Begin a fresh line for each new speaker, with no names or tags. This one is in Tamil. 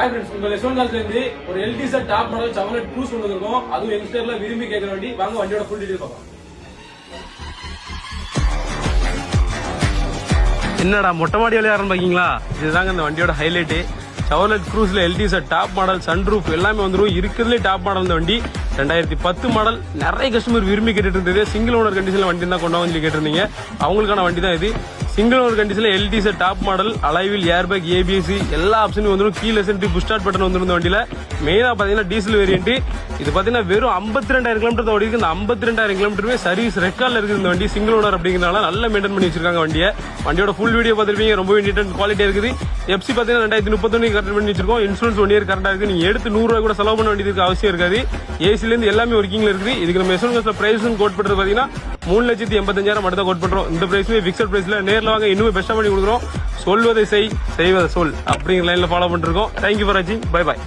ஹாய் ஃப்ரெண்ட்ஸ், உங்க லெசோன்கால்ல இருந்து ஒரு எல்டிஸ் டாப் மாடல் செவலட் க்ரூஸ் கொண்டு வந்திருக்கோம். அதுவும் யங்ஸ்டர்ல விரும்பி கேட்கிற வண்டி. வாங்க வண்டியோட ஃபுல் டீடைல் பார்க்கலாம்.
என்னடா மொட்டை மாடி விளையாடுறோம் பாக்கீங்களா? இதுதாங்க இந்த வண்டியோட ஹைலைட்டு. செவலட் க்ரூஸ்ல எல்டிஸ் டாப் மாடல், சன்ரூஃப் எல்லாமே வந்துடும். இருக்கிறதுலே டாப் மாடல் இந்த வண்டி 2010 மாடல். நிறைய கஸ்டமர் விரும்பி கேட்டுட்டு இருந்தது. சிங்கிள் ஓனர் கண்டிஷன்ல வண்டி தான் கொண்டு வந்து கேட்டிருந்தீங்க. அவங்களுக்கான வண்டி தான் இது. சிங்கிள் ஓனர் கண்டிஷன்ல எல்டிஸ் டாப் மாடல், அலைவில் ஏர்பேக், ஏபிஎஸ்சி எல்லா ஆப்ஷனும் வந்துடும். கீழே சென்ட்ரி புஷ் ஸ்டார்ட் பட்டன் வந்துடும் இந்த வண்டியில. மெயினா பாத்தீங்கன்னா டீசல் வேரியன்ட். இது பாத்தீங்கன்னா வெறும் 52,000 கிலோமீட்டர் ஓடி இருக்கு. இந்த 52,000 கிலோமீட்டருமே சர்வீஸ் ரெக்கார்ட்ல இருக்குது இந்த வண்டி. சிங்கிள் ஓனர் அப்படிங்கிறனால நல்லா மெயின்டைன் பண்ணி வச்சிருக்காங்க வண்டியை. வண்டியோட ஃபுல் வீடியோ பார்த்துருப்பீங்க. ரொம்ப நீட் அண்ட் குவாலிட்டியா இருக்குது. எஃப்சி பாத்தீங்கன்னா 2031 கரெக்ட் பண்ணி வச்சிருக்கோம். இன்சூரன்ஸ் 1 இயர் கரெக்டா இருக்கு. நீங்க எடுத்து 100 ரூபாய் கூட செலவு பண்ண வேண்டியதுக்கு அவசியம் இருக்காது. ஏசில இருந்து எல்லாமே ஒர்க்கிங்ல இருக்குது. இதுக்கு நம்ம எஸ்என்எஸ்ல பிரைஸ் கோட் பண்றது பாத்தீங்கன்னா 3,85,000 மட்டும் தான் கோட் பண்றோம். இந்த பிரைஸ்மே பிக்சட் பிரைஸ்ல. நேர்ல வாங்க, இன்னுமே பெஸ்டா பண்ணி கொடுக்குறோம். சொல்வதை செய், செய்வதை சொல் அப்படிங்கிற லைன்ல ஃபாலோ பண்ணிருக்கோம். தேங்க்யூ ஃபார் வாட்சிங். Bye bye.